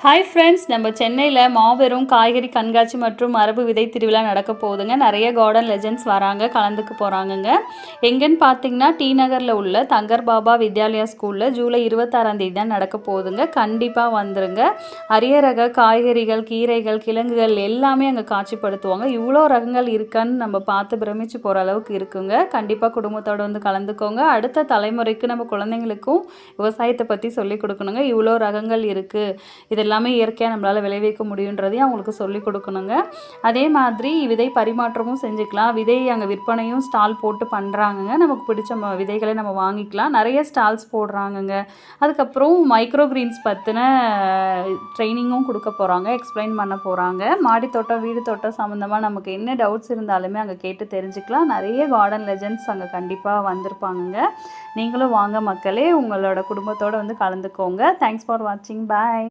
Hi friends, நம்ம சென்னையில் மாபெரும் காய்கறி கண்காட்சி மற்றும் மரபு விதை திருவிழா நடக்க போகுதுங்க. நிறைய கார்டன் லெஜெண்ட்ஸ் வராங்க, கலந்துக்க போகிறாங்கங்க. எங்கன்னு பார்த்தீங்கன்னா டி நகரில் உள்ள தங்கர் பாபா வித்யாலயா ஸ்கூலில் ஜூலை 26ஆம் தேதி தான் நடக்க போகுதுங்க. கண்டிப்பாக வந்துருங்க. அரிய ரக காய்கறிகள், கீரைகள், கிழங்குகள் எல்லாமே அங்கே காட்சிப்படுத்துவாங்க. இவ்வளோ ரகங்கள் இருக்கான்னு நம்ம பார்த்து பிரமிச்சு போகிற அளவுக்கு இருக்குங்க. கண்டிப்பாக குடும்பத்தோடு வந்து கலந்துக்கோங்க. அடுத்த தலைமுறைக்கு நம்ம குழந்தைங்களுக்கும் விவசாயத்தை பற்றி சொல்லிக் கொடுக்கணுங்க. இவ்வளோ ரகங்கள் இருக்குது, எல்லாமே இயற்கையாக நம்மளால் விளைவிக்க முடியுன்றதையும் அவங்களுக்கு சொல்லிக் கொடுக்கணுங்க. அதே மாதிரி விதை பரிமாற்றமும் செஞ்சுக்கலாம். விதை அங்கே விற்பனையும் ஸ்டால் போட்டு பண்ணுறாங்கங்க. நமக்கு பிடிச்ச விதைகளை நம்ம வாங்கிக்கலாம். நிறைய ஸ்டால்ஸ் போடுறாங்கங்க. அதுக்கப்புறம் மைக்ரோ கிரீன்ஸ் பற்றின ட்ரைனிங்கும் கொடுக்க போகிறாங்க, எக்ஸ்பிளைன் பண்ண போகிறாங்க. மாடி தோட்டம், வீடு தோட்டம் சம்மந்தமாக நமக்கு என்ன டவுட்ஸ் இருந்தாலுமே அங்கே கேட்டு தெரிஞ்சுக்கலாம். நிறைய கார்டன் லெஜெண்ட்ஸ் அங்கே கண்டிப்பாக வந்திருப்பாங்கங்க. நீங்களும் வாங்க மக்களே, உங்களோட குடும்பத்தோடு வந்து கலந்துக்கோங்க. தேங்க்ஸ் ஃபார் வாட்சிங். பாய்.